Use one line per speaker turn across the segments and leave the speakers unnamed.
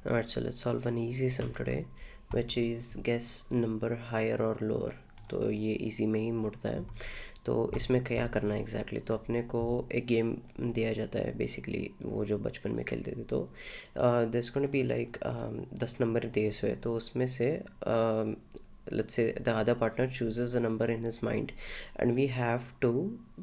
Alright, so let's solve an easy sum today, which is guess number higher or lower. तो ये easy में ही मुड़ता है। तो इसमें क्या करना है एग्जैक्टली तो अपने को एक गेम दिया जाता है बेसिकली, वो जो बचपन में खेलते थे। तो this gonna be like 10 number दिए हुए, तो उसमें से let's say the other partner chooses a number in his mind and we have to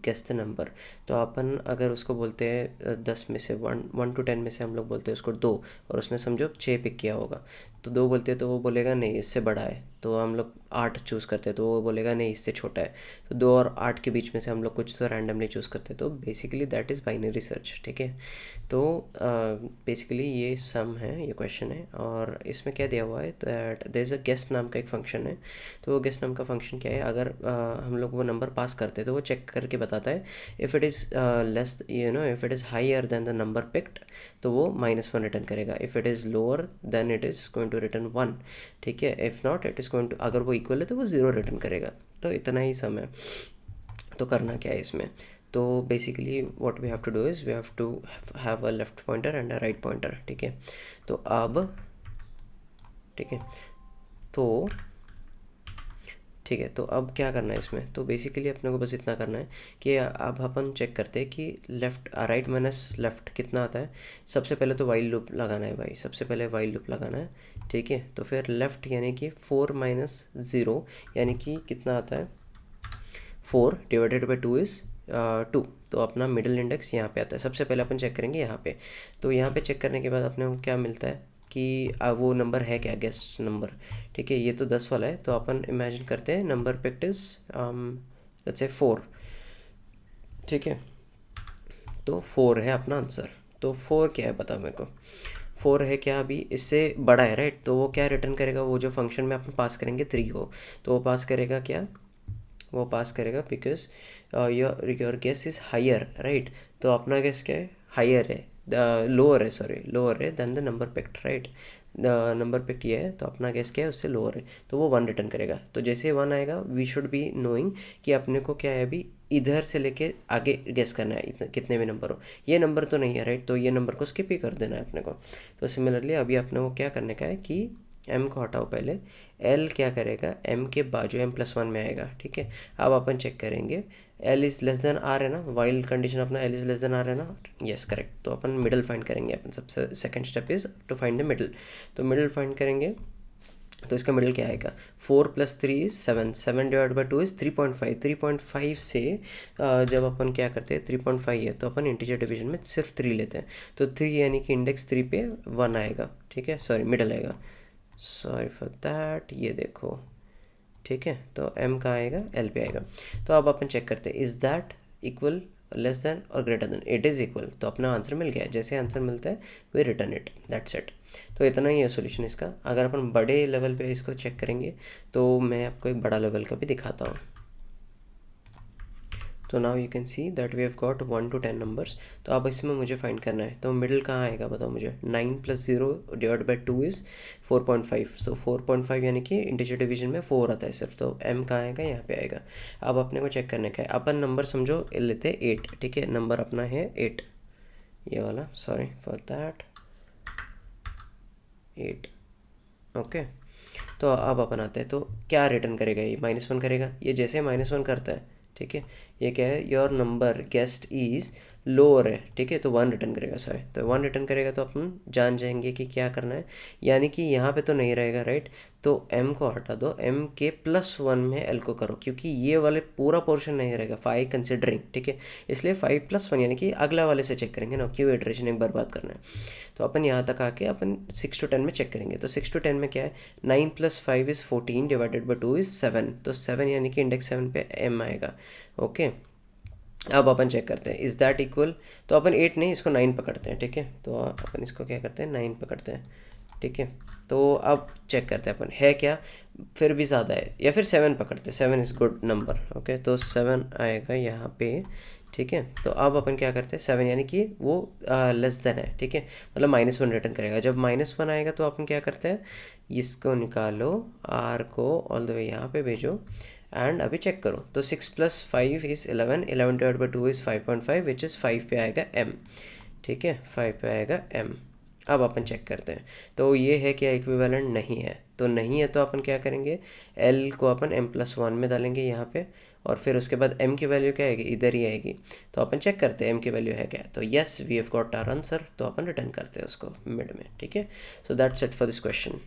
guess the number। तो अपन अगर उसको बोलते हैं 10 में से 1 to 10 में से हम लोग बोलते हैं उसको 2, और उसने समझो 6 पिक किया होगा, तो 2 बोलते हैं तो वो बोलेगा नहीं इससे बड़ा है। तो हम लोग 8 चूज़ करते हैं तो वो बोलेगा नहीं इससे छोटा है। तो 2 और 8 के बीच में से हम लोग कुछ तो रैंडमली चूज़ करते हैं। तो basically that is binary search, ठीक है। तो बेसिकली ये सम है, ये क्वेश्चन है, और इसमें क्या दिया हुआ है that there is a guest नाम का एक फंक्शन है। तो वो गेस्ट नाम का फंक्शन क्या है, अगर हम लोग वो नंबर पास करते हैं तो वो चेक करके बताता है if it is less if it is higher than the number picked तो वो -1 रिटर्न करेगा। If it is lower than it is going to return 1, ठीक है। If not it is going to, अगर वो इक्वल है तो वो 0 रिटर्न करेगा। तो इतना ही सम है। तो करना क्या है इसमें, तो basically what we have to do is we have to have a left pointer and a right pointer, ठीक है। तो अब ठीक है, तो ठीक है, तो अब क्या करना है इसमें, तो बेसिकली अपने को बस इतना करना है कि अब अपन चेक करते हैं कि लेफ़्ट राइट माइनस लेफ़्ट कितना आता है। सबसे पहले तो वाइल लूप लगाना है भाई, सबसे पहले वाइल लूप लगाना है, ठीक है। तो फिर लेफ़्ट यानी कि 4 - 0 यानी कि कितना आता है, 4 डिवाइडेड बाई 2 इज़ 2। तो अपना मिडिल इंडेक्स यहाँ पे आता है। सबसे पहले अपन चेक करेंगे यहाँ पे। तो यहाँ पे चेक करने के बाद अपने को क्या मिलता है कि वो नंबर है क्या, गेस्ट नंबर, ठीक है। ये तो 10 वाला है, तो अपन इमेजिन करते हैं number picked is let's say 4, ठीक है। तो 4 है अपना आंसर। तो 4 क्या है बता मेरे को, 4 है क्या, अभी इससे बड़ा है राइट। तो वो क्या रिटर्न करेगा, वो जो फंक्शन में अपन पास करेंगे 3 को, तो वो पास करेगा क्या, वो पास करेगा because your guess is higher right. तो अपना गेस क्या है, हायर है, लोअर है, सॉरी लोअर है then the number picked right. Number picked ये है तो अपना गेस क्या है, उससे लोअर है, तो वो 1 रिटर्न करेगा। तो जैसे 1 आएगा वी शुड बी नोइंग कि अपने को क्या है, अभी इधर से लेके आगे गेस करना है, इतना कितने भी नंबर हो। ये नंबर तो नहीं है राइट, तो ये नंबर को स्किप ही कर देना है अपने को। तो सिमिलरली अभी अपने को क्या करने का है कि m को हटाओ पहले, l क्या करेगा, m के बाजू m+1 में आएगा, ठीक है। अब अपन चेक करेंगे l is less than r है ना, वाइल कंडीशन अपना l is less than r है ना, यस करेक्ट। तो अपन मिडल फाइंड करेंगे, अपन सबसे second step is to find the middle. तो मिडल फाइंड करेंगे, तो इसका मिडल क्या आएगा, 4 + 3 इज़ 7, 7 डिवाइड बाई 2 इज़ 3.5, 3.5 से जब अपन क्या करते हैं 3.5 है तो अपन इंटीजर डिवीजन में सिर्फ 3 लेते हैं। तो 3 यानी कि इंडेक्स 3 पे 1 आएगा, ठीक है, सॉरी मिडल आएगा, सॉरी फॉर दैट, ये देखो, ठीक है। तो m का आएगा l पे आएगा। तो अब अपन चेक करते हैं is that equal, less than और greater than, it is equal. तो अपना आंसर मिल गया है, जैसे आंसर मिलता है we return it, that's it. तो इतना ही है सोल्यूशन इसका। अगर अपन बड़े लेवल पे इसको चेक करेंगे तो मैं आपको एक बड़ा लेवल का भी दिखाता हूँ। तो now you can see that we have got 1 to 10 numbers. तो अब इसमें मुझे फाइंड करना है, तो मिडिल कहाँ आएगा बताओ मुझे, 9 + 0 डिवाइड बाई 2 इज़ 4.5। सो 4.5 यानी कि इंटीजर डिवीजन में 4 आता है सिर्फ, तो m कहाँ आएगा, यहाँ पे आएगा। अब अपने को चेक करने का है, अपन नंबर समझो लेते हैं 8, ठीक है। नंबर अपना है 8, ये वाला, सॉरी फॉर दैट, 8, ओके। तो अब अपन आते हैं, तो क्या रिटर्न करेगा, ये -1 करेगा। ये जैसे -1 करता है, ठीक है, ये क्या है, your number guest is lower है, ठीक है। तो 1 रिटर्न करेगा, सॉरी, तो 1 रिटर्न करेगा। तो अपन जान जाएंगे कि क्या करना है, यानी कि यहाँ पे तो नहीं रहेगा राइट। तो m को हटा दो, m के +1 में l को करो, क्योंकि ये वाले पूरा पोर्शन नहीं रहेगा 5 कंसिडरिंग, ठीक है। इसलिए 5 + 1 यानी कि अगला वाले से चेक करेंगे ना, क्यों इटरेशन एक बार बात करना है। तो अपन यहाँ तक आके अपन 6 to 10 में चेक करेंगे। तो 6 to 10 में क्या है, 9 + 5 इज़ 14 डिवाइडेड बाई 2 इज़ 7। तो 7 यानी कि इंडेक्स 7 पे m आएगा, ओके। अब अपन चेक करते हैं इज़ दैट इक्वल, तो अपन 8 नहीं, इसको 9 पकड़ते हैं, ठीक है। तो अपन इसको क्या करते हैं, 9 पकड़ते हैं, ठीक है। तो अब चेक करते हैं अपन है क्या, फिर भी ज़्यादा है, या फिर 7 पकड़ते हैं, 7 इज़ गुड नंबर, ओके। तो 7 आएगा यहाँ पे, ठीक है। तो अब अपन क्या करते हैं, 7 यानी कि वो लेस देन है, ठीक है, मतलब -1 रिटर्न करेगा। जब -1 आएगा तो अपन क्या करते हैं, इसको निकालो, r को ऑल द वे यहाँ पे भेजो, एंड अभी चेक करो। तो 6 + 5 is 11, 11 divide by 2 is 5.5 which is 5 पे आएगा m, ठीक है, 5 पे आएगा m। अब अपन चेक करते हैं, तो ये है क्या इक्विवेलेंट? नहीं है। तो नहीं है तो अपन क्या करेंगे, एल को अपन m+1 में डालेंगे यहाँ पे, और फिर उसके बाद m की वैल्यू क्या आएगी, इधर ही आएगी। तो अपन चेक करते हैं m की वैल्यू है क्या, तो yes we have got our answer, तो अपन रिटर्न करते हैं उसको मिड में। ठीक है, so that's it for this question.